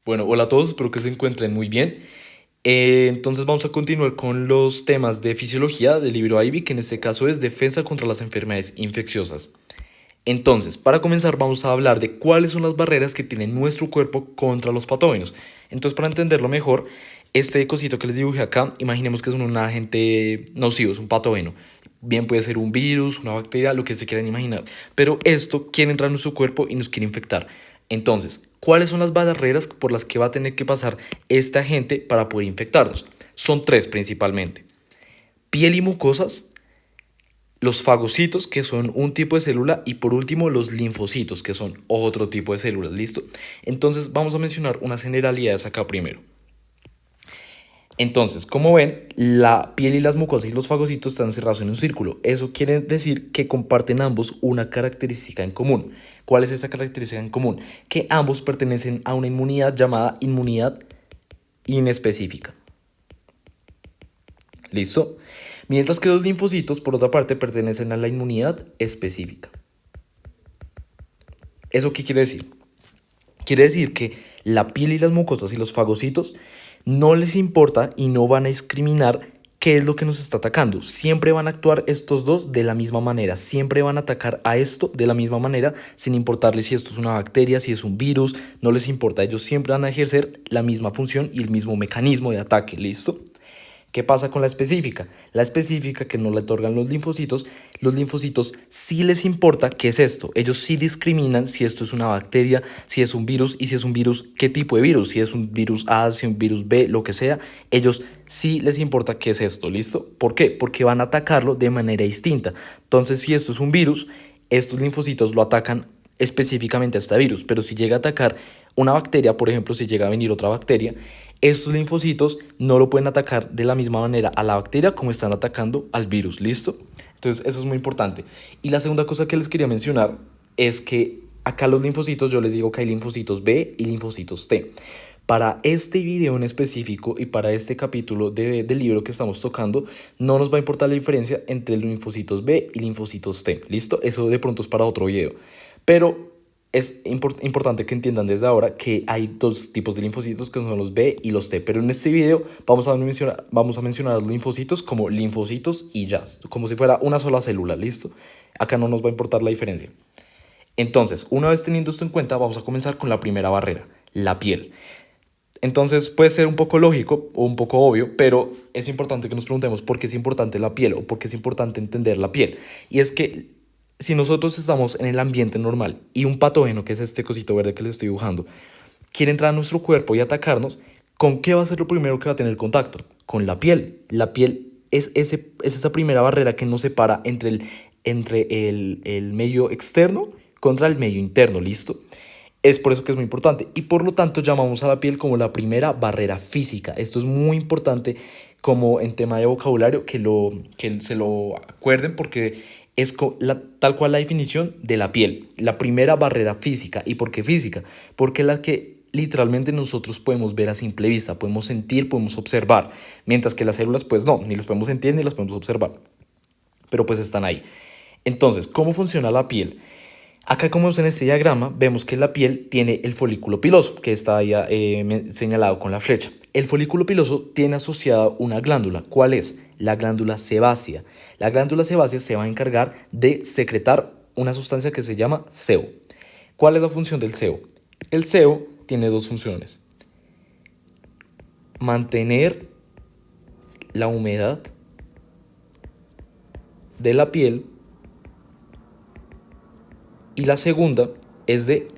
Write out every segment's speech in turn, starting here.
Bueno, hola a todos, espero que se encuentren muy bien. Entonces vamos a continuar con los temas de fisiología del libro Ivy, que en este caso es defensa contra las enfermedades infecciosas. Entonces, para comenzar vamos a hablar de cuáles son las barreras que tiene nuestro cuerpo contra los patógenos. Entonces, para entenderlo mejor, este cosito que les dibujé acá, imaginemos que es un agente nocivo, es un patógeno. Bien puede ser un virus, una bacteria, lo que se quieran imaginar. Pero esto quiere entrar en nuestro cuerpo y nos quiere infectar. Entonces, ¿cuáles son las barreras por las que va a tener que pasar este agente para poder infectarnos? Son tres principalmente. Piel y mucosas, los fagocitos, que son un tipo de célula, y por último los linfocitos, que son otro tipo de células, ¿listo? Entonces vamos a mencionar unas generalidades acá primero. Entonces, como ven, la piel y las mucosas y los fagocitos están cerrados en un círculo. Eso quiere decir que comparten ambos una característica en común. ¿Cuál es esa característica en común? Que ambos pertenecen a una inmunidad llamada inmunidad inespecífica. ¿Listo? Mientras que los linfocitos, por otra parte, pertenecen a la inmunidad específica. ¿Eso qué quiere decir? Quiere decir que la piel y las mucosas y los fagocitos no les importa y no van a discriminar qué es lo que nos está atacando. Siempre van a actuar estos dos de la misma manera. Siempre van a atacar a esto de la misma manera, sin importarles si esto es una bacteria, si es un virus, no les importa. Ellos siempre van a ejercer la misma función y el mismo mecanismo de ataque. ¿Listo? ¿Qué pasa con la específica? La específica que no le otorgan los linfocitos sí les importa qué es esto. Ellos sí discriminan si esto es una bacteria, si es un virus y si es un virus, qué tipo de virus, si es un virus A, si es un virus B, lo que sea. Ellos sí les importa qué es esto, ¿listo? ¿Por qué? Porque van a atacarlo de manera distinta. Entonces, si esto es un virus, estos linfocitos lo atacan específicamente a este virus, pero si llega a atacar una bacteria, por ejemplo, si llega a venir otra bacteria, estos linfocitos no lo pueden atacar de la misma manera a la bacteria como están atacando al virus, ¿listo? Entonces eso es muy importante. Y la segunda cosa que les quería mencionar es que acá los linfocitos, yo les digo que hay linfocitos B y linfocitos T. Para este video en específico y para este capítulo del libro que estamos tocando, no nos va a importar la diferencia entre linfocitos B y linfocitos T, ¿listo? Eso de pronto es para otro video. Pero es importante que entiendan desde ahora que hay dos tipos de linfocitos que son los B y los T, pero en este video vamos a mencionar los linfocitos como linfocitos y ya, como si fuera una sola célula, ¿listo? Acá no nos va a importar la diferencia. Entonces, una vez teniendo esto en cuenta, vamos a comenzar con la primera barrera, la piel. Entonces puede ser un poco lógico o un poco obvio, pero es importante que nos preguntemos por qué es importante la piel o por qué es importante entender la piel. Y es que si nosotros estamos en el ambiente normal y un patógeno, que es este cosito verde que les estoy dibujando, quiere entrar a nuestro cuerpo y atacarnos, ¿con qué va a ser lo primero que va a tener contacto? Con la piel. La piel es esa primera barrera que nos separa entre el medio externo contra el medio interno, ¿listo? Es por eso que es muy importante y por lo tanto llamamos a la piel como la primera barrera física. Esto es muy importante como en tema de vocabulario que se lo acuerden porque es tal cual la definición de la piel, la primera barrera física. ¿Y por qué física? Porque es la que literalmente nosotros podemos ver a simple vista, podemos sentir, podemos observar, mientras que las células pues no, ni las podemos sentir ni las podemos observar, pero pues están ahí. Entonces, ¿cómo funciona la piel? Acá como vemos en este diagrama, vemos que la piel tiene el folículo piloso, que está ahí señalado con la flecha. El folículo piloso tiene asociada una glándula. ¿Cuál es? La glándula sebácea. La glándula sebácea se va a encargar de secretar una sustancia que se llama sebo. ¿Cuál es la función del sebo? El sebo tiene dos funciones. Mantener la humedad de la piel y la segunda es de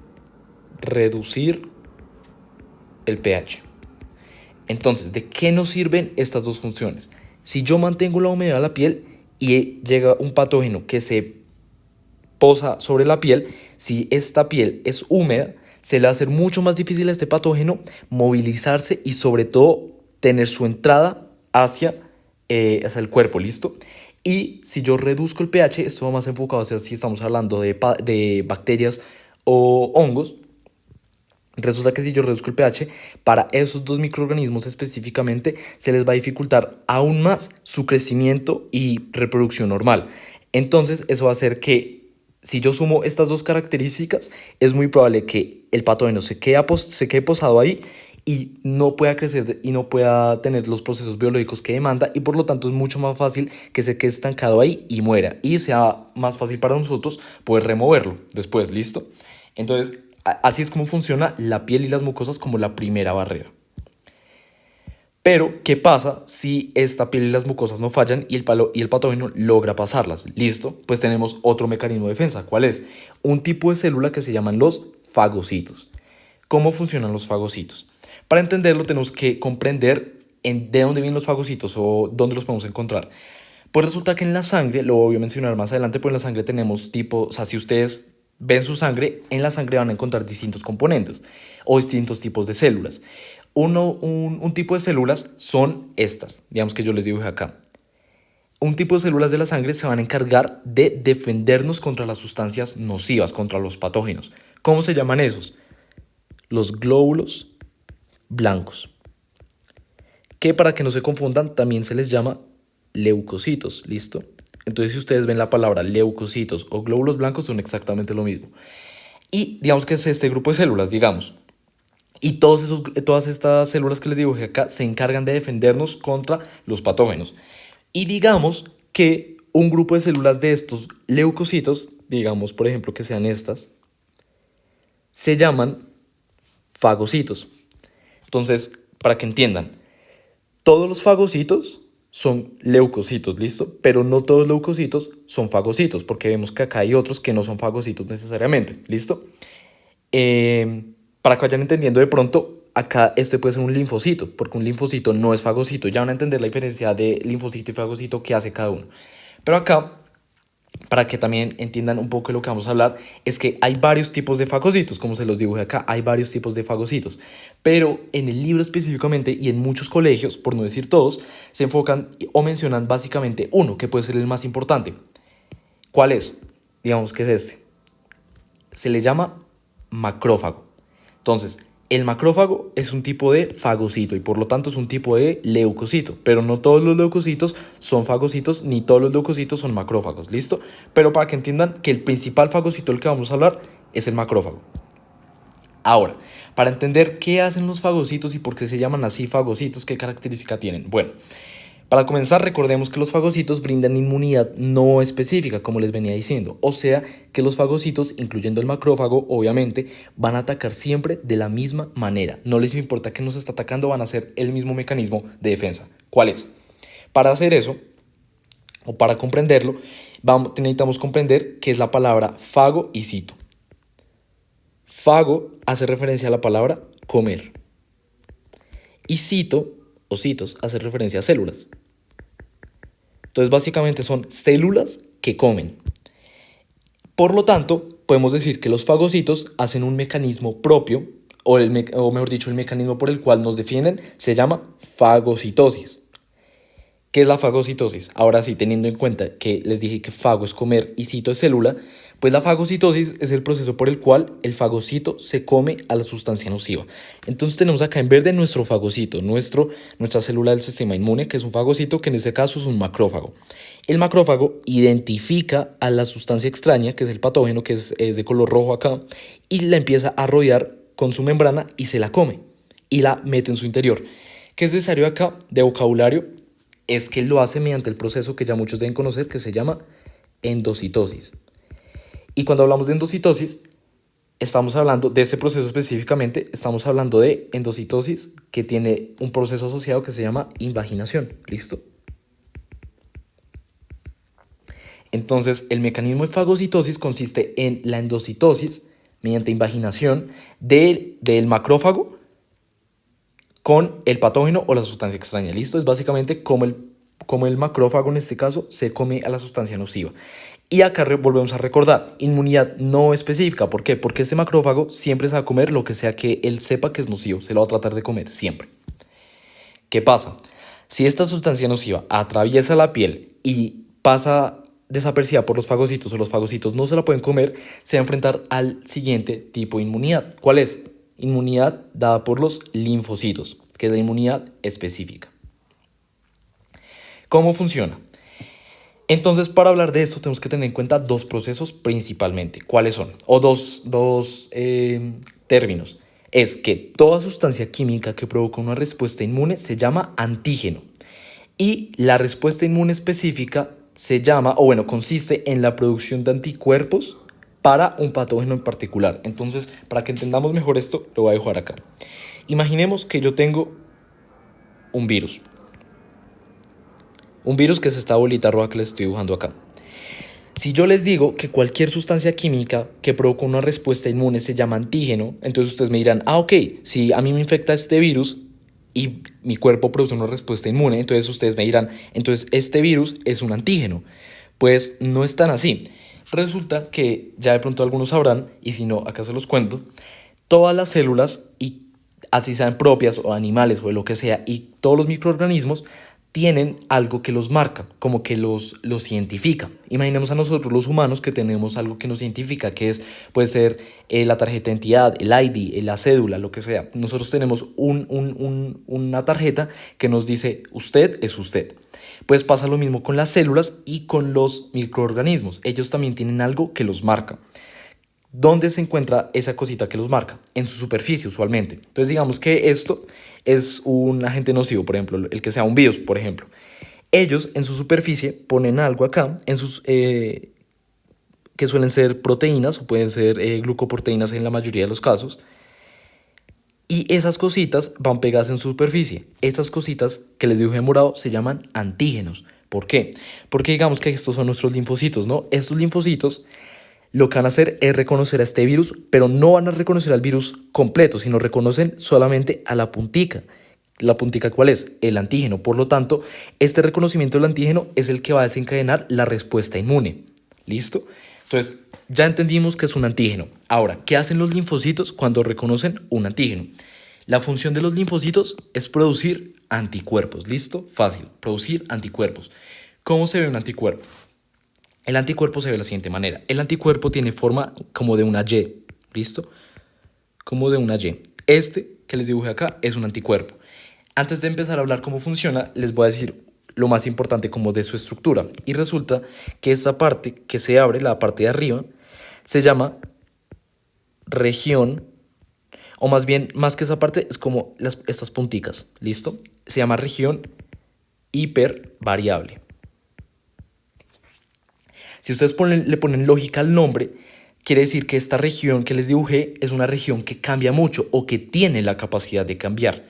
reducir el pH. Entonces, ¿de qué nos sirven estas dos funciones? Si yo mantengo la humedad de la piel y llega un patógeno que se posa sobre la piel, si esta piel es húmeda, se le va a hacer mucho más difícil a este patógeno movilizarse y sobre todo tener su entrada hacia el cuerpo, ¿listo? Y si yo reduzco el pH, esto va más enfocado hacia si estamos hablando de bacterias o hongos. Resulta que si yo reduzco el pH, para esos dos microorganismos específicamente, se les va a dificultar aún más su crecimiento y reproducción normal. Entonces, eso va a hacer que si yo sumo estas dos características, es muy probable que el patógeno se quede posado ahí y no pueda crecer y no pueda tener los procesos biológicos que demanda, y por lo tanto es mucho más fácil que se quede estancado ahí y muera, y sea más fácil para nosotros poder removerlo después, ¿listo? Entonces, así es como funciona la piel y las mucosas como la primera barrera. Pero, ¿qué pasa si esta piel y las mucosas no fallan y el patógeno logra pasarlas? ¿Listo? Pues tenemos otro mecanismo de defensa. ¿Cuál es? Un tipo de célula que se llaman los fagocitos. ¿Cómo funcionan los fagocitos? Para entenderlo tenemos que comprender de dónde vienen los fagocitos o dónde los podemos encontrar. Pues resulta que en la sangre, lo voy a mencionar más adelante, pues en la sangre tenemos o sea, si ustedes ven su sangre, en la sangre van a encontrar distintos componentes o distintos tipos de células. Un tipo de células son estas, digamos que yo les dibujé acá. Un tipo de células de la sangre se van a encargar de defendernos contra las sustancias nocivas, contra los patógenos. ¿Cómo se llaman esos? Los glóbulos blancos, que para que no se confundan también se les llama leucocitos, ¿listo? Entonces si ustedes ven la palabra leucocitos o glóbulos blancos son exactamente lo mismo. Y digamos que es este grupo de células, digamos. Y todas estas células que les dibujé acá se encargan de defendernos contra los patógenos. Y digamos que un grupo de células de estos leucocitos, digamos por ejemplo que sean estas, se llaman fagocitos. Entonces, para que entiendan, todos los fagocitos son leucocitos, ¿listo? Pero no todos los leucocitos son fagocitos, porque vemos que acá hay otros que no son fagocitos necesariamente, ¿listo? Para que vayan entendiendo de pronto, acá este puede ser un linfocito, porque un linfocito no es fagocito. Ya van a entender la diferencia de linfocito y fagocito que hace cada uno. Pero acá, para que también entiendan un poco de lo que vamos a hablar, es que hay varios tipos de fagocitos, como se los dibujé acá, hay varios tipos de fagocitos. Pero en el libro específicamente y en muchos colegios, por no decir todos, se enfocan o mencionan básicamente uno, que puede ser el más importante. ¿Cuál es? Digamos que es este. Se le llama macrófago. Entonces, el macrófago es un tipo de fagocito y por lo tanto es un tipo de leucocito, pero no todos los leucocitos son fagocitos ni todos los leucocitos son macrófagos, ¿listo? Pero para que entiendan que el principal fagocito del que vamos a hablar es el macrófago. Ahora, para entender qué hacen los fagocitos y por qué se llaman así fagocitos, qué característica tienen. Bueno, para comenzar, recordemos que los fagocitos brindan inmunidad no específica, como les venía diciendo. O sea, que los fagocitos, incluyendo el macrófago, obviamente, van a atacar siempre de la misma manera. No les importa que nos está atacando, van a hacer el mismo mecanismo de defensa. ¿Cuál es? Para hacer eso, o para comprenderlo, necesitamos comprender qué es la palabra fago y cito. Fago hace referencia a la palabra comer. Y cito, o citos, hace referencia a células. Entonces, básicamente son células que comen. Por lo tanto, podemos decir que los fagocitos hacen un mecanismo propio, o mejor dicho, el mecanismo por el cual nos defienden se llama fagocitosis. ¿Qué es la fagocitosis? Ahora sí, teniendo en cuenta que les dije que fago es comer y cito es célula, pues la fagocitosis es el proceso por el cual el fagocito se come a la sustancia nociva. Entonces tenemos acá en verde nuestro fagocito, nuestra célula del sistema inmune, que es un fagocito, que en este caso es un macrófago. El macrófago identifica a la sustancia extraña, que es el patógeno, que es de color rojo acá, y la empieza a rodear con su membrana y se la come y la mete en su interior. ¿Qué es necesario acá de vocabulario? Es que lo hace mediante el proceso que ya muchos deben conocer, que se llama endocitosis. Y cuando hablamos de endocitosis, estamos hablando de este proceso específicamente, estamos hablando de endocitosis que tiene un proceso asociado que se llama invaginación. ¿Listo? Entonces, el mecanismo de fagocitosis consiste en la endocitosis mediante invaginación del macrófago con el patógeno o la sustancia extraña. ¿Listo? Es básicamente como el macrófago en este caso se come a la sustancia nociva. Y acá volvemos a recordar, inmunidad no específica. ¿Por qué? Porque este macrófago siempre se va a comer lo que sea que él sepa que es nocivo. Se lo va a tratar de comer siempre. ¿Qué pasa? Si esta sustancia nociva atraviesa la piel y pasa desapercibida por los fagocitos o los fagocitos no se la pueden comer, se va a enfrentar al siguiente tipo de inmunidad. ¿Cuál es? Inmunidad dada por los linfocitos, que es la inmunidad específica. ¿Cómo funciona? Entonces, para hablar de esto, tenemos que tener en cuenta dos procesos principalmente. ¿Cuáles son? O dos términos. Es que toda sustancia química que provoca una respuesta inmune se llama antígeno. Y la respuesta inmune específica se llama, o bueno, consiste en la producción de anticuerpos para un patógeno en particular. Entonces, para que entendamos mejor esto, lo voy a dejar acá. Imaginemos que yo tengo un virus. Un virus que es esta bolita roja que les estoy dibujando acá. Si yo les digo que cualquier sustancia química que provoca una respuesta inmune se llama antígeno, entonces ustedes me dirán, ok, si a mí me infecta este virus y mi cuerpo produce una respuesta inmune, entonces ustedes me dirán, entonces este virus es un antígeno. Pues no es tan así. Resulta que ya de pronto algunos sabrán, y si no, acá se los cuento, todas las células, y así sean propias o animales o de lo que sea, y todos los microorganismos tienen algo que los marca, como que los identifica. Imaginemos a nosotros los humanos que tenemos algo que nos identifica, que es, puede ser la tarjeta de identidad, el ID, la cédula, lo que sea. Nosotros tenemos una tarjeta que nos dice usted es usted. Pues pasa lo mismo con las células y con los microorganismos. Ellos también tienen algo que los marca. ¿Dónde se encuentra esa cosita que los marca? En su superficie, usualmente. Entonces, digamos que esto es un agente nocivo, por ejemplo, el que sea un virus, por ejemplo. Ellos en su superficie ponen algo acá, que suelen ser proteínas o pueden ser glucoproteínas en la mayoría de los casos. Y esas cositas van pegadas en su superficie. Estas cositas que les dibujé en morado se llaman antígenos. ¿Por qué? Porque digamos que estos son nuestros linfocitos, ¿no? Estos linfocitos lo que van a hacer es reconocer a este virus, pero no van a reconocer al virus completo, sino reconocen solamente a la puntica. ¿La puntica cuál es? El antígeno. Por lo tanto, este reconocimiento del antígeno es el que va a desencadenar la respuesta inmune. ¿Listo? Entonces, ya entendimos que es un antígeno. Ahora, ¿qué hacen los linfocitos cuando reconocen un antígeno? La función de los linfocitos es producir anticuerpos. ¿Listo? Fácil. Producir anticuerpos. ¿Cómo se ve un anticuerpo? El anticuerpo se ve de la siguiente manera. El anticuerpo tiene forma como de una Y, ¿listo? Como de una Y. Este que les dibujé acá es un anticuerpo. Antes de empezar a hablar cómo funciona, les voy a decir lo más importante como de su estructura. Y resulta que esta parte que se abre, la parte de arriba, se llama región, o más bien, más que esa parte, es como estas punticas, ¿listo? Se llama región hipervariable. Si ustedes le ponen lógica al nombre, quiere decir que esta región que les dibujé es una región que cambia mucho o que tiene la capacidad de cambiar.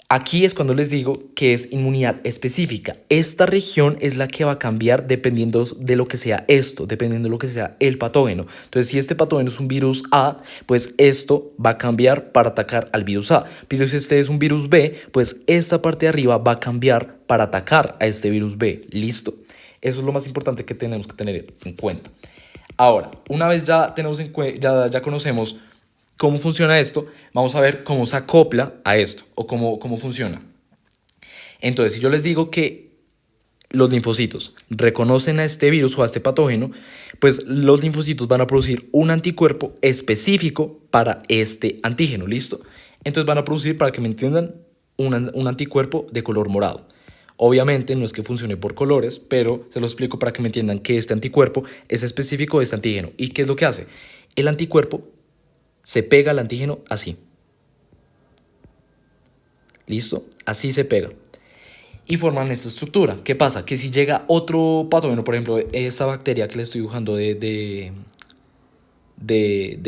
Aquí es cuando les digo que es inmunidad específica. Esta región es la que va a cambiar dependiendo de lo que sea esto, dependiendo de lo que sea el patógeno. Entonces, si este patógeno es un virus A, pues esto va a cambiar para atacar al virus A. Pero si este es un virus B, pues esta parte de arriba va a cambiar para atacar a este virus B. ¿Listo? Eso es lo más importante que tenemos que tener en cuenta. Ahora, una vez ya conocemos cómo funciona esto, vamos a ver cómo se acopla a esto o cómo funciona. Entonces, si yo les digo que los linfocitos reconocen a este virus o a este patógeno, pues los linfocitos van a producir un anticuerpo específico para este antígeno, ¿listo? Entonces van a producir, para que me entiendan, un anticuerpo de color morado. Obviamente no es que funcione por colores, pero se lo explico para que me entiendan que este anticuerpo es específico de este antígeno. ¿Y qué es lo que hace? El anticuerpo se pega al antígeno así. ¿Listo? Así se pega. Y forman esta estructura. ¿Qué pasa? Que si llega otro patógeno, por ejemplo, esta bacteria que le estoy dibujando de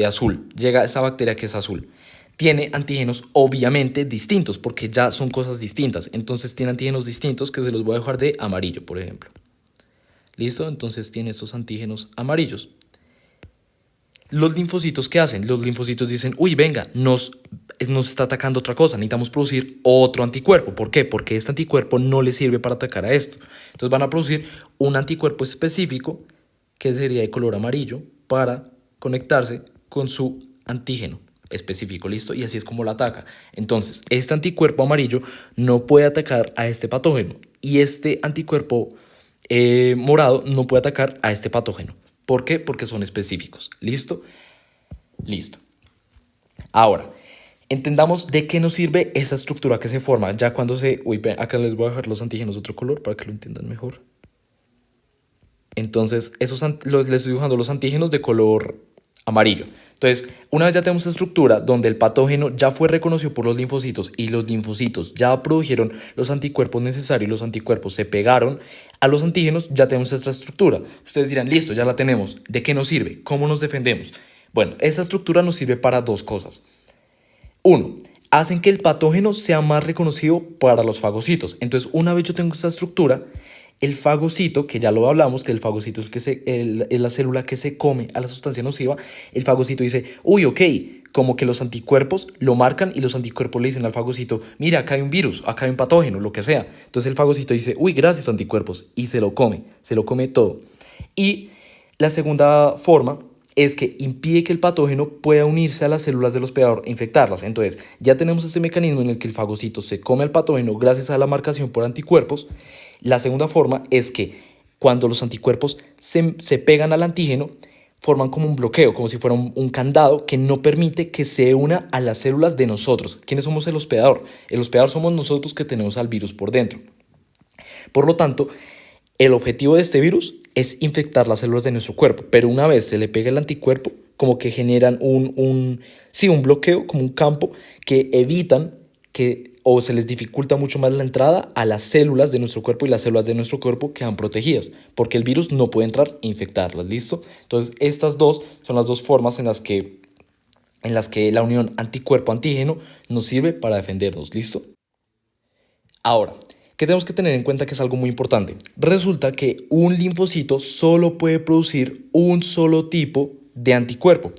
azul, llega esta bacteria que es azul, tiene antígenos obviamente distintos, porque ya son cosas distintas. Entonces tiene antígenos distintos que se los voy a dejar de amarillo, por ejemplo. ¿Listo? Entonces tiene estos antígenos amarillos. Los linfocitos, ¿qué hacen? Los linfocitos dicen, uy, venga, nos está atacando otra cosa, necesitamos producir otro anticuerpo. ¿Por qué? Porque este anticuerpo no le sirve para atacar a esto. Entonces van a producir un anticuerpo específico, que sería de color amarillo, para conectarse con su antígeno específico, ¿listo? Y así es como lo ataca. Entonces, este anticuerpo amarillo no puede atacar a este patógeno y este anticuerpo morado no puede atacar a este patógeno. ¿Por qué? Porque son específicos. ¿Listo? Listo. Ahora, entendamos de qué nos sirve esa estructura que se forma ya cuando se... Uy, acá les voy a dejar los antígenos de otro color para que lo entiendan mejor. Entonces, les estoy dibujando los antígenos de color amarillo. Entonces, una vez ya tenemos esta estructura donde el patógeno ya fue reconocido por los linfocitos y los linfocitos ya produjeron los anticuerpos necesarios y los anticuerpos se pegaron a los antígenos, ya tenemos esta estructura. Ustedes dirán, listo, ya la tenemos. ¿De qué nos sirve? ¿Cómo nos defendemos? Bueno, esta estructura nos sirve para dos cosas. Uno, hacen que el patógeno sea más reconocido para los fagocitos. Entonces, una vez yo tengo esta estructura, el fagocito, que ya lo hablamos, que el fagocito es la célula que se come a la sustancia nociva, el fagocito dice, uy, ok, como que los anticuerpos lo marcan y los anticuerpos le dicen al fagocito, mira, acá hay un virus, acá hay un patógeno, lo que sea. Entonces el fagocito dice, uy, gracias anticuerpos, y se lo come todo. Y la segunda forma es que impide que el patógeno pueda unirse a las células del hospedador e infectarlas. Entonces, ya tenemos este mecanismo en el que el fagocito se come al patógeno gracias a la marcación por anticuerpos. La segunda forma es que cuando los anticuerpos se pegan al antígeno, forman como un bloqueo, como si fuera un candado que no permite que se una a las células de nosotros. ¿Quiénes somos el hospedador? El hospedador somos nosotros que tenemos al virus por dentro. Por lo tanto, el objetivo de este virus es infectar las células de nuestro cuerpo, pero una vez se le pega el anticuerpo, como que generan un bloqueo, como un campo, que evitan que o se les dificulta mucho más la entrada a las células de nuestro cuerpo y las células de nuestro cuerpo quedan protegidas, porque el virus no puede entrar e infectarlas, ¿listo? Entonces, estas dos son las dos formas en las que la unión anticuerpo-antígeno nos sirve para defendernos, ¿listo? Ahora, ¿qué tenemos que tener en cuenta que es algo muy importante? Resulta que un linfocito solo puede producir un solo tipo de anticuerpo.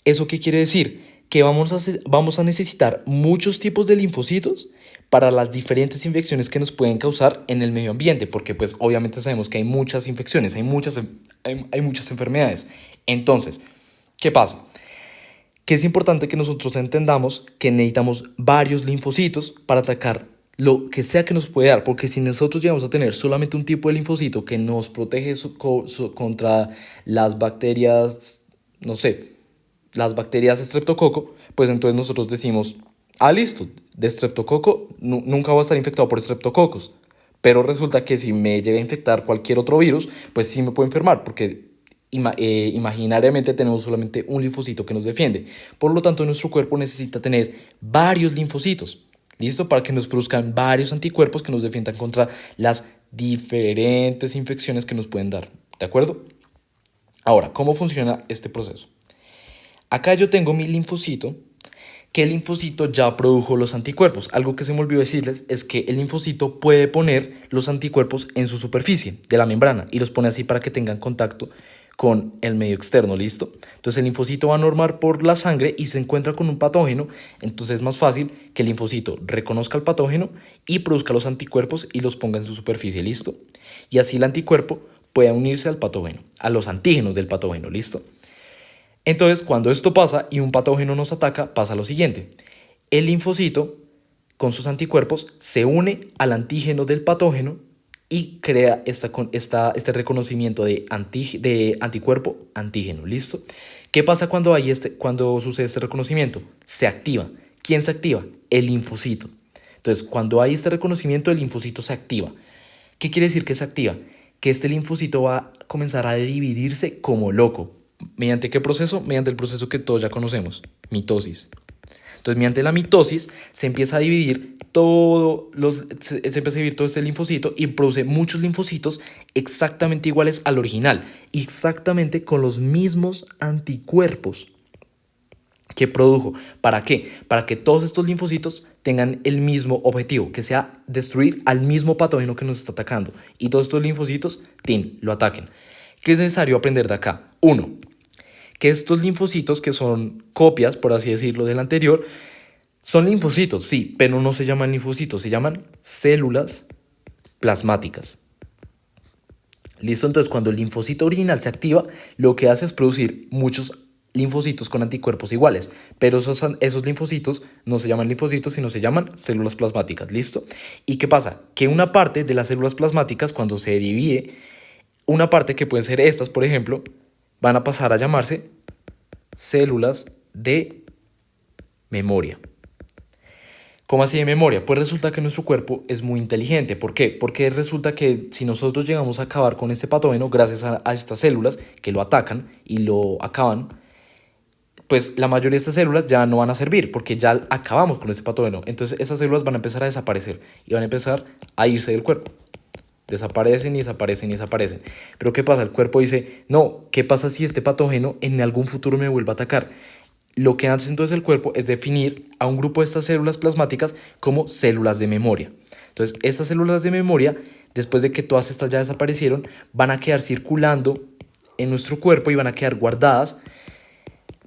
¿Eso qué quiere decir? Que vamos a necesitar muchos tipos de linfocitos para las diferentes infecciones que nos pueden causar en el medio ambiente, porque pues obviamente sabemos que hay muchas infecciones, hay muchas enfermedades. Entonces, ¿qué pasa? Que es importante que nosotros entendamos que necesitamos varios linfocitos para atacar lo que sea que nos puede dar, porque si nosotros llegamos a tener solamente un tipo de linfocito que nos protege contra las bacterias, no sé, las bacterias estreptococo, pues entonces nosotros decimos, listo, de estreptococo nunca voy a estar infectado por estreptococos, pero resulta que si me llega a infectar cualquier otro virus, pues sí me puedo enfermar, porque imaginariamente tenemos solamente un linfocito que nos defiende. Por lo tanto, nuestro cuerpo necesita tener varios linfocitos, ¿listo? Para que nos produzcan varios anticuerpos que nos defiendan contra las diferentes infecciones que nos pueden dar, ¿de acuerdo? Ahora, ¿cómo funciona este proceso? Acá yo tengo mi linfocito, que el linfocito ya produjo los anticuerpos. Algo que se me olvidó decirles es que el linfocito puede poner los anticuerpos en su superficie de la membrana y los pone así para que tengan contacto con el medio externo, ¿listo? Entonces el linfocito va a normar por la sangre y se encuentra con un patógeno, entonces es más fácil que el linfocito reconozca el patógeno y produzca los anticuerpos y los ponga en su superficie, ¿listo? Y así el anticuerpo puede unirse al patógeno, a los antígenos del patógeno, ¿listo? Entonces, cuando esto pasa y un patógeno nos ataca, pasa lo siguiente. El linfocito, con sus anticuerpos, se une al antígeno del patógeno y crea este reconocimiento de anticuerpo-antígeno. ¿Listo? ¿Qué pasa cuando sucede este reconocimiento? Se activa. ¿Quién se activa? El linfocito. Entonces, cuando hay este reconocimiento, el linfocito se activa. ¿Qué quiere decir que se activa? Que este linfocito va a comenzar a dividirse como loco. ¿Mediante qué proceso? Mediante el proceso que todos ya conocemos, mitosis. Entonces, mediante la mitosis se empieza a dividir todo este linfocito y produce muchos linfocitos exactamente iguales al original, exactamente con los mismos anticuerpos que produjo. ¿Para qué? Para que todos estos linfocitos tengan el mismo objetivo, que sea destruir al mismo patógeno que nos está atacando. Y todos estos linfocitos, lo ataquen. ¿Qué es necesario aprender de acá? Uno, que estos linfocitos, que son copias, por así decirlo, del anterior, son linfocitos, sí, pero no se llaman linfocitos, se llaman células plasmáticas. ¿Listo? Entonces, cuando el linfocito original se activa, lo que hace es producir muchos linfocitos con anticuerpos iguales, pero esos linfocitos no se llaman linfocitos, sino se llaman células plasmáticas, ¿listo? ¿Y qué pasa? Que una parte de las células plasmáticas, cuando se divide, una parte que pueden ser estas, por ejemplo, van a pasar a llamarse células de memoria. ¿Cómo así de memoria? Pues resulta que nuestro cuerpo es muy inteligente. ¿Por qué? Porque resulta que si nosotros llegamos a acabar con este patógeno gracias a estas células que lo atacan y lo acaban, pues la mayoría de estas células ya no van a servir porque ya acabamos con este patógeno. Entonces esas células van a empezar a desaparecer y van a empezar a irse del cuerpo. Desaparecen y desaparecen y desaparecen. Pero ¿qué pasa? El cuerpo dice, no, ¿qué pasa si este patógeno en algún futuro me vuelva a atacar? Lo que hace entonces el cuerpo es definir a un grupo de estas células plasmáticas como células de memoria. Entonces, estas células de memoria, después de que todas estas ya desaparecieron, van a quedar circulando en nuestro cuerpo y van a quedar guardadas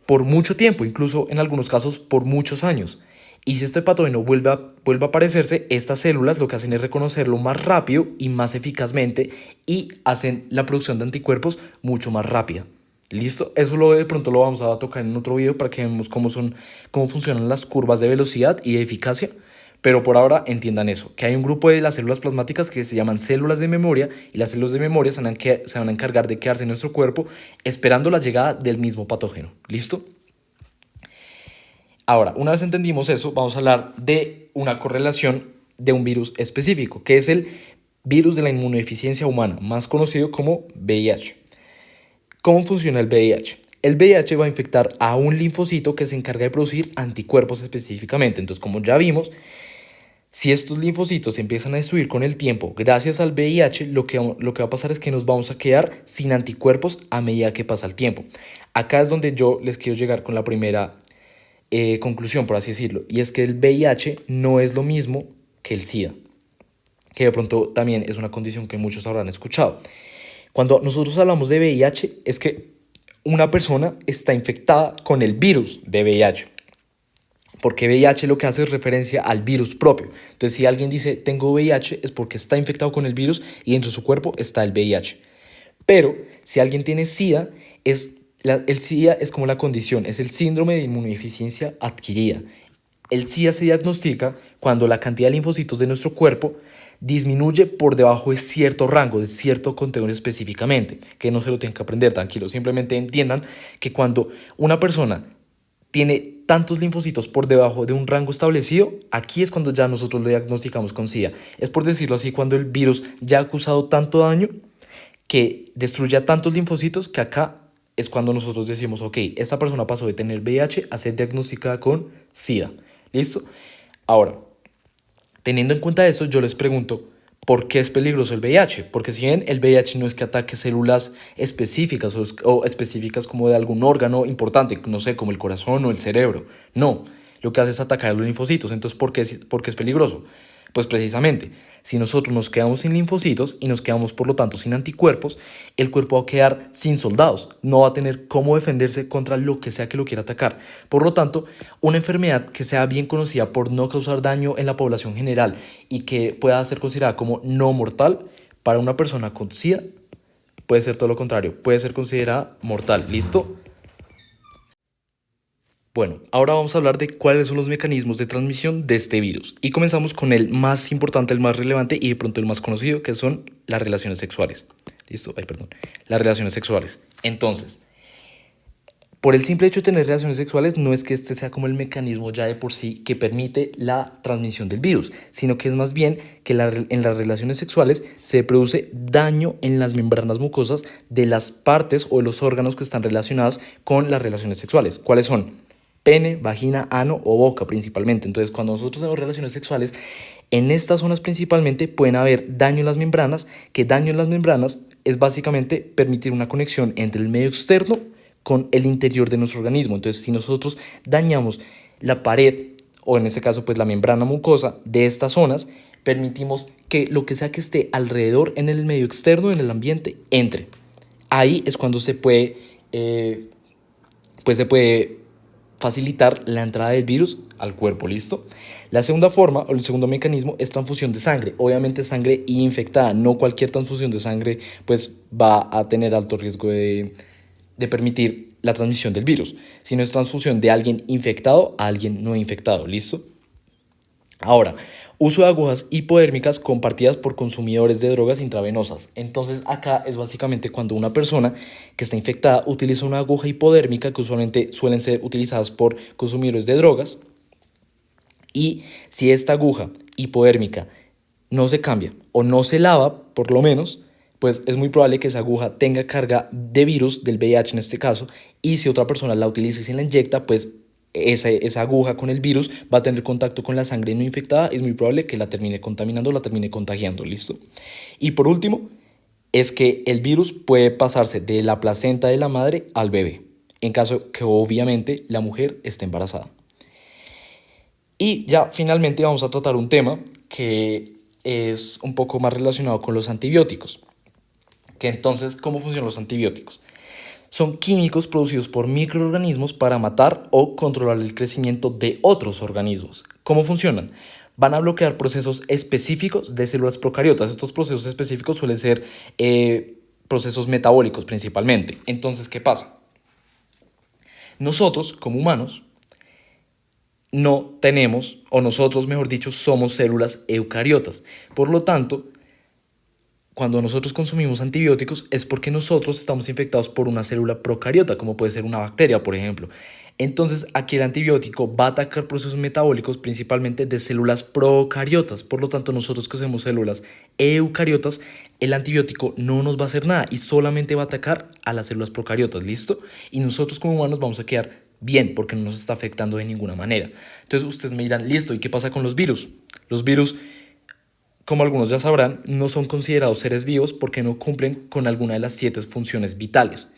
por mucho tiempo, incluso en algunos casos por muchos años. Y si este patógeno vuelve a aparecerse, estas células lo que hacen es reconocerlo más rápido y más eficazmente y hacen la producción de anticuerpos mucho más rápida. ¿Listo? Eso de pronto lo vamos a tocar en otro video para que veamos cómo funcionan las curvas de velocidad y de eficacia. Pero por ahora entiendan eso, que hay un grupo de las células plasmáticas que se llaman células de memoria y las células de memoria se van a encargar de quedarse en nuestro cuerpo esperando la llegada del mismo patógeno. ¿Listo? Ahora, una vez entendimos eso, vamos a hablar de una correlación de un virus específico, que es el virus de la inmunodeficiencia humana, más conocido como VIH. ¿Cómo funciona el VIH? El VIH va a infectar a un linfocito que se encarga de producir anticuerpos específicamente. Entonces, como ya vimos, si estos linfocitos se empiezan a destruir con el tiempo gracias al VIH, lo que va a pasar es que nos vamos a quedar sin anticuerpos a medida que pasa el tiempo. Acá es donde yo les quiero llegar con la primera conclusión, por así decirlo, y es que el VIH no es lo mismo que el SIDA, que de pronto también es una condición que muchos habrán escuchado. Cuando nosotros hablamos de VIH, es que una persona está infectada con el virus de VIH, porque VIH lo que hace es referencia al virus propio. Entonces, si alguien dice tengo VIH, es porque está infectado con el virus y dentro de su cuerpo está el VIH. Pero si alguien tiene SIDA, el SIDA es como la condición, es el síndrome de inmunodeficiencia adquirida. El SIDA se diagnostica cuando la cantidad de linfocitos de nuestro cuerpo disminuye por debajo de cierto rango, de cierto contenido específicamente, que no se lo tienen que aprender, tranquilos, simplemente entiendan que cuando una persona tiene tantos linfocitos por debajo de un rango establecido, aquí es cuando ya nosotros lo diagnosticamos con SIDA. Es por decirlo así, cuando el virus ya ha causado tanto daño que destruye tantos linfocitos que acá es cuando nosotros decimos, ok, esta persona pasó de tener VIH a ser diagnosticada con SIDA. ¿Listo? Ahora, teniendo en cuenta eso, yo les pregunto, ¿por qué es peligroso el VIH? Porque si bien el VIH no es que ataque células específicas o específicas como de algún órgano importante, no sé, como el corazón o el cerebro. No, lo que hace es atacar a los linfocitos. Entonces, ¿por qué es peligroso? Pues precisamente, si nosotros nos quedamos sin linfocitos y nos quedamos por lo tanto sin anticuerpos, el cuerpo va a quedar sin soldados, no va a tener cómo defenderse contra lo que sea que lo quiera atacar. Por lo tanto, una enfermedad que sea bien conocida por no causar daño en la población general y que pueda ser considerada como no mortal, para una persona con SIDA puede ser todo lo contrario, puede ser considerada mortal. ¿Listo? Bueno, ahora vamos a hablar de cuáles son los mecanismos de transmisión de este virus. Y comenzamos con el más importante, el más relevante y de pronto el más conocido, que son las relaciones sexuales. ¿Listo? Ay, perdón. Las relaciones sexuales. Entonces, por el simple hecho de tener relaciones sexuales, no es que este sea como el mecanismo ya de por sí que permite la transmisión del virus, sino que es más bien que en las relaciones sexuales se produce daño en las membranas mucosas de las partes o de los órganos que están relacionados con las relaciones sexuales. ¿Cuáles son? Pene, vagina, ano o boca principalmente. Entonces, cuando nosotros tenemos relaciones sexuales, en estas zonas principalmente pueden haber daño en las membranas, que daño en las membranas es básicamente permitir una conexión entre el medio externo con el interior de nuestro organismo. Entonces, si nosotros dañamos la pared, o en este caso, pues la membrana mucosa de estas zonas, permitimos que lo que sea que esté alrededor en el medio externo, en el ambiente, entre. Ahí es cuando se puede facilitar la entrada del virus al cuerpo. ¿Listo? La segunda forma o el segundo mecanismo es transfusión de sangre. Obviamente sangre infectada, no cualquier transfusión de sangre pues va a tener alto riesgo de permitir la transmisión del virus, sino es transfusión de alguien infectado a alguien no infectado. ¿Listo? Ahora, uso de agujas hipodérmicas compartidas por consumidores de drogas intravenosas. Entonces acá es básicamente cuando una persona que está infectada utiliza una aguja hipodérmica, que usualmente suelen ser utilizadas por consumidores de drogas, Y si esta aguja hipodérmica no se cambia o no se lava, por lo menos, pues es muy probable que esa aguja tenga carga de virus, del VIH en este caso, y si otra persona la utiliza y se la inyecta, pues esa aguja con el virus va a tener contacto con la sangre no infectada, es muy probable que la termine contaminando, la termine contagiando, ¿listo? Y por último, es que el virus puede pasarse de la placenta de la madre al bebé, en caso que obviamente la mujer esté embarazada. Y ya finalmente vamos a tratar un tema que es un poco más relacionado con los antibióticos. Que entonces, ¿cómo funcionan los antibióticos? Son químicos producidos por microorganismos para matar o controlar el crecimiento de otros organismos. ¿Cómo funcionan? Van a bloquear procesos específicos de células procariotas. Estos procesos específicos suelen ser procesos metabólicos principalmente. Entonces, ¿qué pasa? Nosotros, como humanos, no tenemos, o nosotros, mejor dicho, somos células eucariotas. Por lo tanto, cuando nosotros consumimos antibióticos es porque nosotros estamos infectados por una célula procariota, como puede ser una bacteria, por ejemplo. Entonces, aquí el antibiótico va a atacar procesos metabólicos principalmente de células procariotas. Por lo tanto, nosotros que somos células eucariotas, el antibiótico no nos va a hacer nada y solamente va a atacar a las células procariotas, ¿listo? Y nosotros como humanos vamos a quedar bien porque no nos está afectando de ninguna manera. Entonces, ustedes me dirán, listo, ¿y qué pasa con los virus? Los virus, como algunos ya sabrán, no son considerados seres vivos porque no cumplen con alguna de las 7 funciones vitales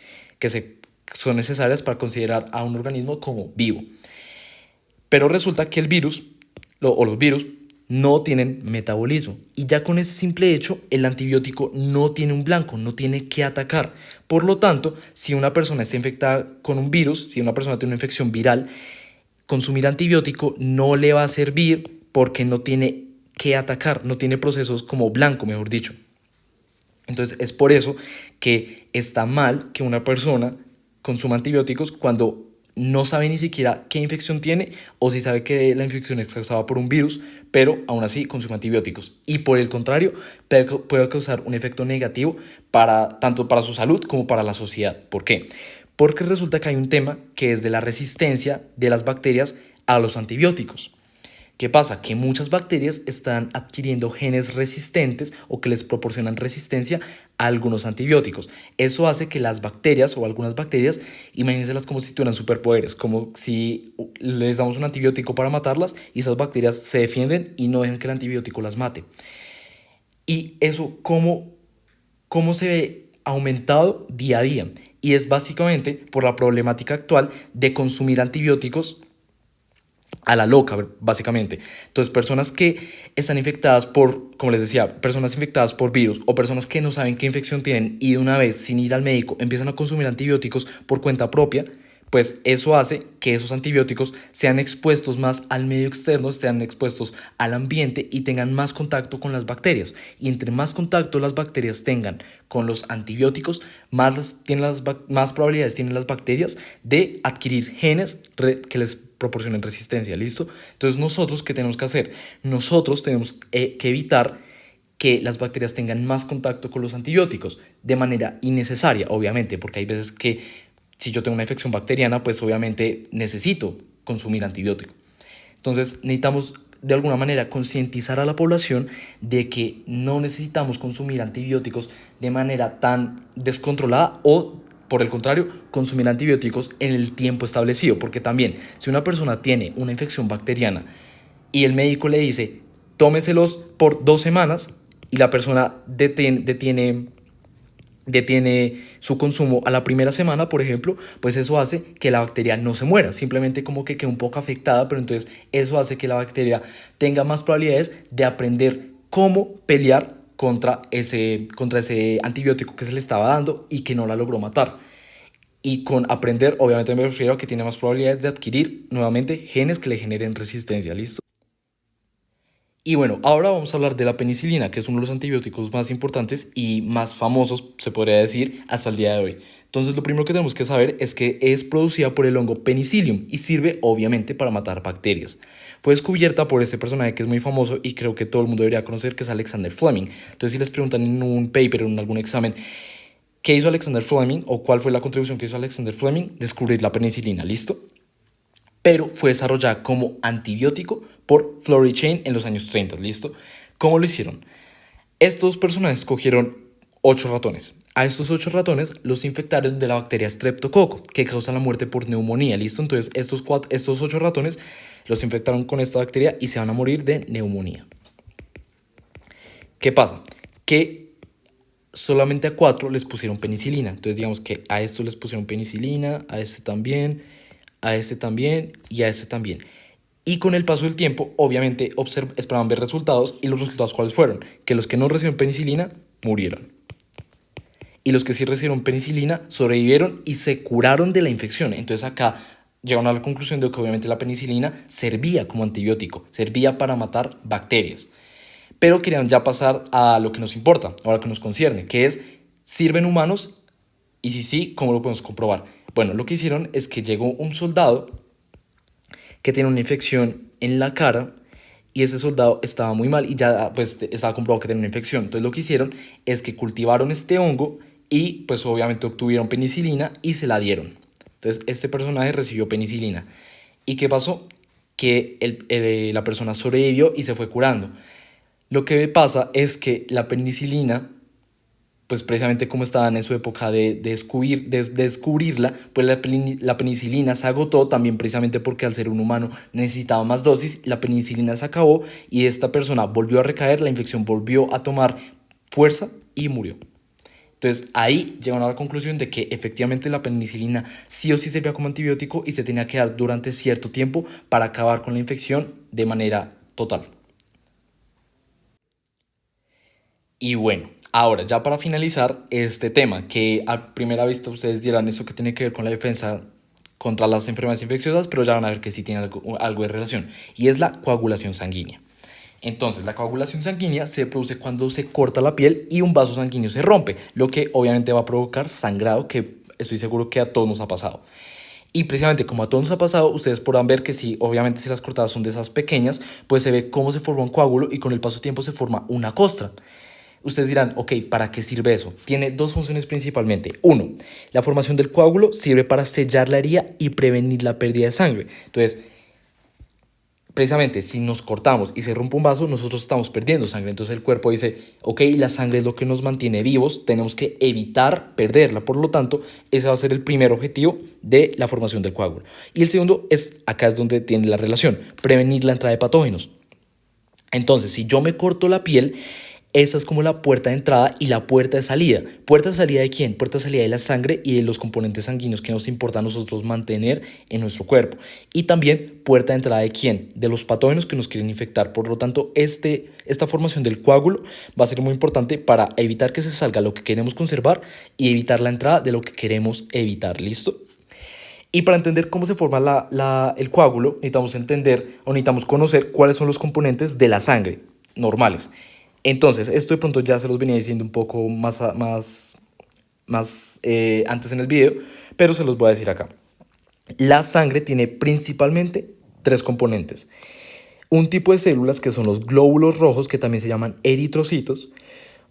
son necesarias para considerar a un organismo como vivo. Pero resulta que el virus o los virus no tienen metabolismo y ya con ese simple hecho el antibiótico no tiene un blanco, no tiene que atacar. Por lo tanto, si una persona está infectada con un virus, si una persona tiene una infección viral, consumir antibiótico no le va a servir porque no tiene que atacar, no tiene procesos como blanco, mejor dicho. Entonces es por eso que está mal que una persona consuma antibióticos cuando no sabe ni siquiera qué infección tiene o si sabe que la infección es causada por un virus, pero aún así consume antibióticos. Y por el contrario, puede causar un efecto negativo tanto para su salud como para la sociedad. ¿Por qué? Porque resulta que hay un tema que es de la resistencia de las bacterias a los antibióticos. ¿Qué pasa? Que muchas bacterias están adquiriendo genes resistentes o que les proporcionan resistencia a algunos antibióticos. Eso hace que las bacterias o algunas bacterias, imagínenselas como si tuvieran superpoderes, como si les damos un antibiótico para matarlas y esas bacterias se defienden y no dejan que el antibiótico las mate. Y eso, ¿cómo se ve aumentado día a día? Y es básicamente por la problemática actual de consumir antibióticos a la loca, básicamente. Entonces, personas que están infectadas por, como les decía, personas infectadas por virus o personas que no saben qué infección tienen y de una vez, sin ir al médico, empiezan a consumir antibióticos por cuenta propia, pues eso hace que esos antibióticos sean expuestos más al medio externo, estén expuestos al ambiente y tengan más contacto con las bacterias. Y entre más contacto las bacterias tengan con los antibióticos, más probabilidades tienen las bacterias de adquirir genes que les proporcionen resistencia, ¿listo? Entonces, nosotros, ¿qué tenemos que hacer? Nosotros tenemos que evitar que las bacterias tengan más contacto con los antibióticos de manera innecesaria, obviamente, porque hay veces que si yo tengo una infección bacteriana, pues obviamente necesito consumir antibiótico. Entonces, necesitamos de alguna manera concientizar a la población de que no necesitamos consumir antibióticos de manera tan descontrolada o por el contrario, consumir antibióticos en el tiempo establecido, porque también si una persona tiene una infección bacteriana y el médico le dice tómeselos por 2 semanas y la persona detiene su consumo a la primera semana, por ejemplo, pues eso hace que la bacteria no se muera, simplemente como que quede un poco afectada, pero entonces eso hace que la bacteria tenga más probabilidades de aprender cómo pelear contra ese antibiótico que se le estaba dando y que no la logró matar. Y con aprender, obviamente me refiero a que tiene más probabilidades de adquirir nuevamente genes que le generen resistencia, ¿listo? Y bueno, ahora vamos a hablar de la penicilina, que es uno de los antibióticos más importantes y más famosos, se podría decir, hasta el día de hoy. Entonces, lo primero que tenemos que saber es que es producida por el hongo Penicillium y sirve, obviamente, para matar bacterias. Fue descubierta por este personaje que es muy famoso y creo que todo el mundo debería conocer, que es Alexander Fleming. Entonces, si les preguntan en un paper o en algún examen, ¿qué hizo Alexander Fleming o cuál fue la contribución que hizo Alexander Fleming? Descubrir la penicilina, ¿listo? pero fue desarrollada como antibiótico por Florey Chain en los años 30, ¿listo? ¿Cómo lo hicieron? Estos personajes cogieron 8 ratones. A estos 8 ratones los infectaron de la bacteria Streptococo, que causa la muerte por neumonía, ¿listo? Entonces estos 8 ratones los infectaron con esta bacteria y se van a morir de neumonía. ¿Qué pasa? Que solamente a 4 les pusieron penicilina. Entonces digamos que a estos les pusieron penicilina, a este también y a este también. Y con el paso del tiempo, obviamente, esperaban ver resultados. ¿Y los resultados cuáles fueron? Que los que no recibieron penicilina murieron. Y los que sí recibieron penicilina sobrevivieron y se curaron de la infección. Entonces acá llegaron a la conclusión de que obviamente la penicilina servía como antibiótico, servía para matar bacterias. Pero querían ya pasar a lo que nos importa, o a lo que nos concierne, que es, ¿sirven humanos? Y si sí, ¿cómo lo podemos comprobar? Bueno, lo que hicieron es que llegó un soldado que tiene una infección en la cara y ese soldado estaba muy mal y ya pues estaba comprobado que tenía una infección. Entonces lo que hicieron es que cultivaron este hongo y pues obviamente obtuvieron penicilina y se la dieron. Entonces este personaje recibió penicilina. ¿Y qué pasó? Que la persona sobrevivió y se fue curando. Lo que pasa es que la penicilina, pues precisamente como estaban en su época de descubrirla, pues la penicilina se agotó también precisamente porque al ser un humano necesitaba más dosis, la penicilina se acabó y esta persona volvió a recaer, la infección volvió a tomar fuerza y murió. Entonces ahí llegaron a la conclusión de que efectivamente la penicilina sí o sí servía como antibiótico y se tenía que dar durante cierto tiempo para acabar con la infección de manera total. Y bueno, ahora ya para finalizar este tema, que a primera vista ustedes dirán eso que tiene que ver con la defensa contra las enfermedades infecciosas, pero ya van a ver que sí tiene algo de relación, y es la coagulación sanguínea. Entonces, la coagulación sanguínea se produce cuando se corta la piel y un vaso sanguíneo se rompe, lo que obviamente va a provocar sangrado, que estoy seguro que a todos nos ha pasado. Y precisamente como a todos nos ha pasado, ustedes podrán ver que si obviamente si las cortadas son de esas pequeñas, pues se ve cómo se forma un coágulo y con el paso del tiempo se forma una costra. Ustedes dirán, ok, ¿para qué sirve eso? Tiene dos funciones principalmente. Uno, la formación del coágulo sirve para sellar la herida y prevenir la pérdida de sangre. Entonces, precisamente si nos cortamos y se rompe un vaso, nosotros estamos perdiendo sangre. Entonces el cuerpo dice, ok, la sangre es lo que nos mantiene vivos, tenemos que evitar perderla. Por lo tanto, ese va a ser el primer objetivo de la formación del coágulo. Y el segundo es, acá es donde tiene la relación, prevenir la entrada de patógenos. Entonces, si yo me corto la piel, esa es como la puerta de entrada y la puerta de salida. ¿Puerta de salida de quién? Puerta de salida de la sangre y de los componentes sanguíneos que nos importa a nosotros mantener en nuestro cuerpo. Y también puerta de entrada de quién? De los patógenos que nos quieren infectar. Por lo tanto, esta formación del coágulo va a ser muy importante para evitar que se salga lo que queremos conservar y evitar la entrada de lo que queremos evitar. ¿Listo? Y para entender cómo se forma el coágulo, necesitamos entender o necesitamos conocer cuáles son los componentes de la sangre normales. Entonces, esto de pronto ya se los venía diciendo un poco más antes en el video, pero se los voy a decir acá. La sangre tiene principalmente 3 componentes. Un tipo de células que son los glóbulos rojos, que también se llaman eritrocitos.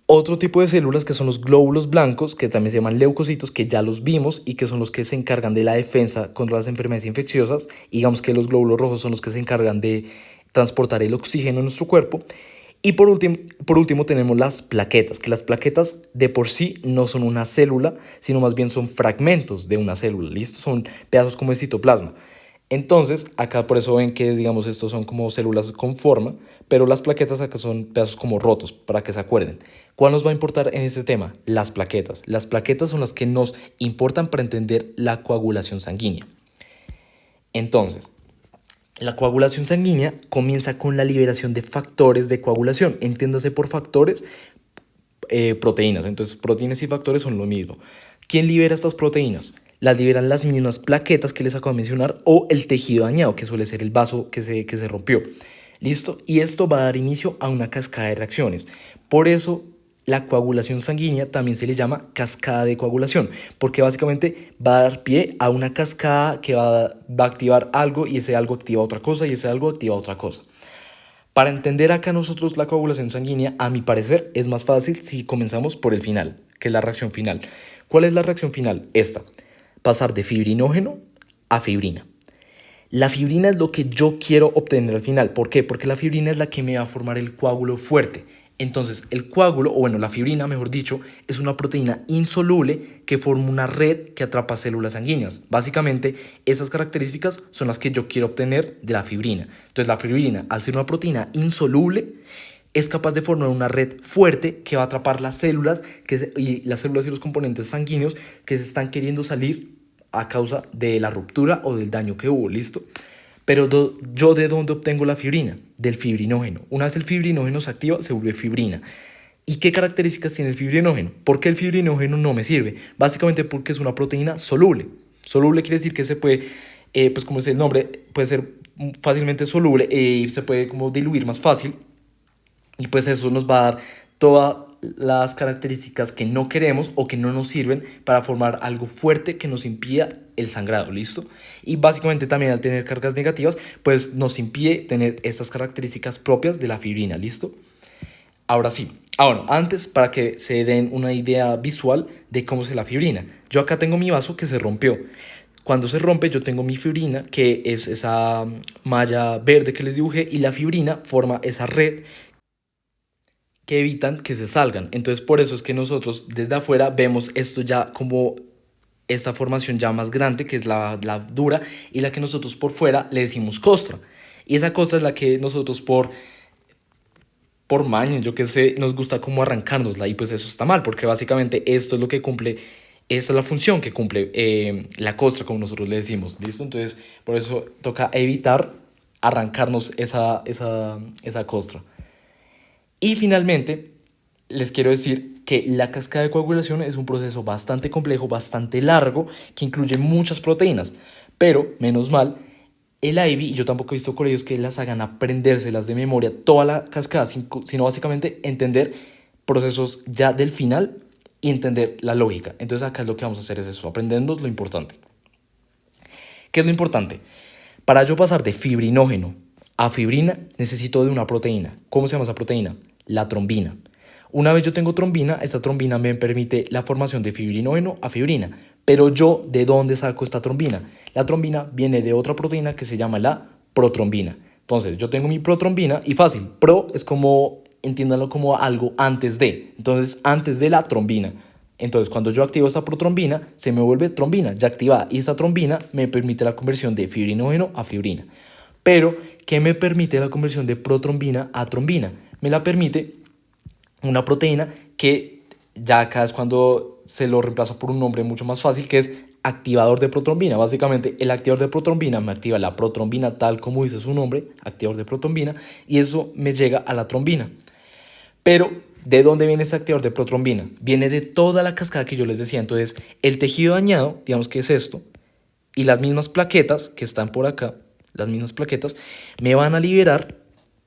Otro tipo de células que son los glóbulos blancos, que también se llaman leucocitos, que ya los vimos y que son los que se encargan de la defensa contra las enfermedades infecciosas. Digamos que los glóbulos rojos son los que se encargan de transportar el oxígeno en nuestro cuerpo. Y por último tenemos las plaquetas, que las plaquetas de por sí no son una célula, sino más bien son fragmentos de una célula, ¿listo? Son pedazos como de citoplasma. Entonces, acá por eso ven que, digamos, estos son como células con forma, pero las plaquetas acá son pedazos como rotos, para que se acuerden. ¿Cuál nos va a importar en este tema? Las plaquetas. Las plaquetas son las que nos importan para entender la coagulación sanguínea. Entonces, la coagulación sanguínea comienza con la liberación de factores de coagulación. Entiéndase por factores, proteínas. Entonces, proteínas y factores son lo mismo. ¿Quién libera estas proteínas? Las liberan las mismas plaquetas que les acabo de mencionar o el tejido dañado, que suele ser el vaso que se rompió. ¿Listo? Y esto va a dar inicio a una cascada de reacciones. Por eso la coagulación sanguínea también se le llama cascada de coagulación, porque básicamente va a dar pie a una cascada que va a activar algo y ese algo activa otra cosa y ese algo activa otra cosa. Para entender acá nosotros la coagulación sanguínea, a mi parecer, es más fácil si comenzamos por el final, que es la reacción final. ¿Cuál es la reacción final? Esta, pasar de fibrinógeno a fibrina. La fibrina es lo que yo quiero obtener al final. ¿Por qué? Porque la fibrina es la que me va a formar el coágulo fuerte. Entonces, el coágulo, o bueno, la fibrina, mejor dicho, es una proteína insoluble que forma una red que atrapa células sanguíneas. Básicamente, esas características son las que yo quiero obtener de la fibrina. Entonces, la fibrina, al ser una proteína insoluble, es capaz de formar una red fuerte que va a atrapar las células, y las células y los componentes sanguíneos que se están queriendo salir a causa de la ruptura o del daño que hubo, ¿listo? Pero yo de dónde obtengo la fibrina? Del fibrinógeno. Una vez el fibrinógeno se activa, se vuelve fibrina. ¿Y qué características tiene el fibrinógeno? ¿Por qué el fibrinógeno no me sirve? Básicamente porque es una proteína soluble. Soluble quiere decir que se puede, pues como dice el nombre, puede ser fácilmente soluble y se puede como diluir más fácil. Y pues eso nos va a dar todas las características que no queremos o que no nos sirven para formar algo fuerte que nos impida el sangrado, ¿listo? Y básicamente también al tener cargas negativas, pues nos impide tener estas características propias de la fibrina, ¿listo? Ahora sí. Bueno, antes para que se den una idea visual de cómo es la fibrina. Yo acá tengo mi vaso que se rompió. Cuando se rompe yo tengo mi fibrina, que es esa malla verde que les dibujé, y la fibrina forma esa red que evitan que se salgan. Entonces por eso es que nosotros desde afuera vemos esto ya como esta formación ya más grande, que es la dura, y la que nosotros por fuera le decimos costra. Y esa costra es la que nosotros por maña, yo qué sé, nos gusta como arrancárnosla, y pues eso está mal, porque básicamente esto es lo que cumple, esta es la función que cumple la costra, como nosotros le decimos, ¿listo? Entonces por eso toca evitar arrancarnos esa costra. Y finalmente, les quiero decir que la cascada de coagulación es un proceso bastante complejo, bastante largo, que incluye muchas proteínas. Pero, menos mal, el IVI, yo tampoco he visto colegios que las hagan aprendérselas de memoria toda la cascada, sino básicamente entender procesos ya del final y entender la lógica. Entonces acá lo que vamos a hacer es eso, aprendernos lo importante. ¿Qué es lo importante? Para yo pasar de fibrinógeno a fibrina, necesito de una proteína. ¿Cómo se llama esa proteína? La trombina. Una vez yo tengo trombina, esta trombina me permite la formación de fibrinógeno a fibrina. Pero yo, ¿de dónde saco esta trombina? La trombina viene de otra proteína que se llama la protrombina. Entonces, yo tengo mi protrombina y fácil, pro es como, entiéndanlo como algo antes de. Entonces, antes de la trombina. Entonces, cuando yo activo esta protrombina, se me vuelve trombina ya activada. Y esta trombina me permite la conversión de fibrinógeno a fibrina. Pero, ¿qué me permite la conversión de protrombina a trombina? Me la permite una proteína que ya acá es cuando se lo reemplaza por un nombre mucho más fácil, que es activador de protrombina. Básicamente, el activador de protrombina me activa la protrombina tal como dice su nombre, activador de protrombina, y eso me llega a la trombina. Pero, ¿de dónde viene este activador de protrombina? Viene de toda la cascada que yo les decía. Entonces, el tejido dañado, digamos que es esto, y las mismas plaquetas que están por acá, las mismas plaquetas, me van a liberar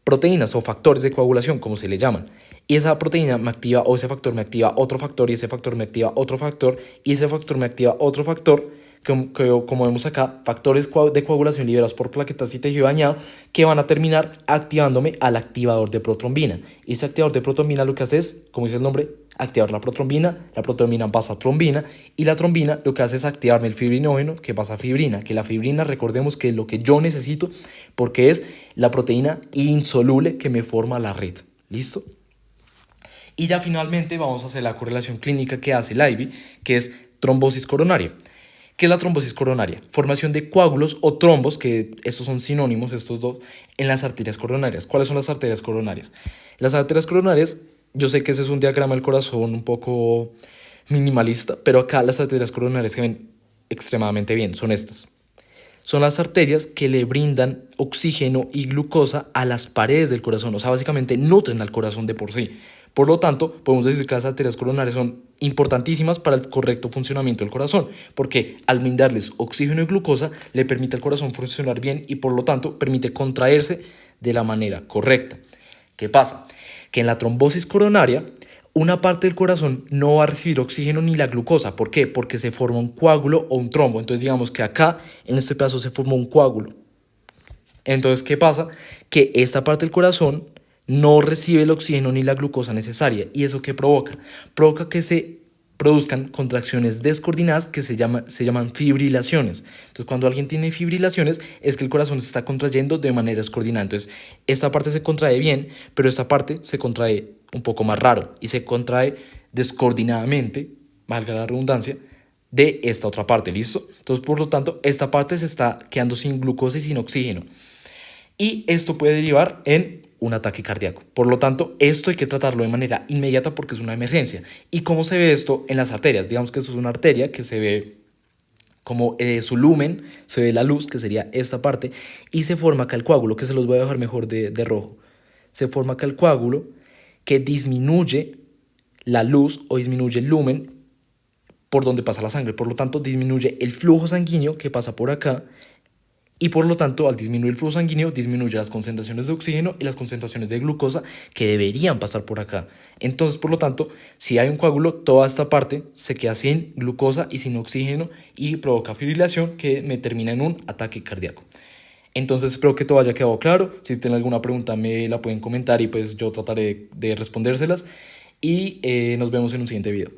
proteínas o factores de coagulación, como se le llaman. Y esa proteína me activa, o ese factor me activa otro factor, y ese factor me activa otro factor, y ese factor me activa otro factor, que como vemos acá, factores de coagulación liberados por plaquetas y tejido dañado, que van a terminar activándome al activador de protrombina. Y ese activador de protrombina lo que hace es, como dice el nombre, activar la protrombina pasa a trombina, y la trombina lo que hace es activarme el fibrinógeno, que pasa a fibrina, que la fibrina, recordemos que es lo que yo necesito, porque es la proteína insoluble que me forma la red. ¿Listo? Y ya finalmente vamos a hacer la correlación clínica que hace el IVI, que es trombosis coronaria. ¿Qué es la trombosis coronaria? Formación de coágulos o trombos, que estos son sinónimos, estos dos, en las arterias coronarias. ¿Cuáles son las arterias coronarias? Las arterias coronarias, yo sé que ese es un diagrama del corazón un poco minimalista, pero acá las arterias coronarias que ven extremadamente bien son estas. Son las arterias que le brindan oxígeno y glucosa a las paredes del corazón, o sea, básicamente nutren al corazón de por sí. Por lo tanto, podemos decir que las arterias coronarias son importantísimas para el correcto funcionamiento del corazón, porque al brindarles oxígeno y glucosa, le permite al corazón funcionar bien y por lo tanto permite contraerse de la manera correcta. ¿Qué pasa? Que en la trombosis coronaria, una parte del corazón no va a recibir oxígeno ni la glucosa. ¿Por qué? Porque se forma un coágulo o un trombo. Entonces digamos que acá, en este pedazo, se formó un coágulo. Entonces, ¿qué pasa? Que esta parte del corazón no recibe el oxígeno ni la glucosa necesaria. ¿Y eso qué provoca? Provoca que se produzcan contracciones descoordinadas que se llaman fibrilaciones. Entonces, cuando alguien tiene fibrilaciones, es que el corazón se está contrayendo de manera descoordinada. Entonces, esta parte se contrae bien, pero esta parte se contrae un poco más raro y se contrae descoordinadamente, valga la redundancia, de esta otra parte, ¿listo? Entonces, por lo tanto, esta parte se está quedando sin glucosa y sin oxígeno. Y esto puede derivar en un ataque cardíaco. Por lo tanto, esto hay que tratarlo de manera inmediata porque es una emergencia. ¿Y cómo se ve esto en las arterias? Digamos que esto es una arteria que se ve como su lumen, se ve la luz, que sería esta parte, y se forma acá el coágulo, que se los voy a dejar mejor de rojo. Se forma acá el coágulo que disminuye la luz o disminuye el lumen por donde pasa la sangre. Por lo tanto, disminuye el flujo sanguíneo que pasa por acá y por lo tanto, al disminuir el flujo sanguíneo, disminuye las concentraciones de oxígeno y las concentraciones de glucosa que deberían pasar por acá. Entonces, por lo tanto, si hay un coágulo, toda esta parte se queda sin glucosa y sin oxígeno y provoca fibrilación que me termina en un ataque cardíaco. Entonces, espero que todo haya quedado claro. Si tienen alguna pregunta, me la pueden comentar y pues yo trataré de respondérselas. Y nos vemos en un siguiente video.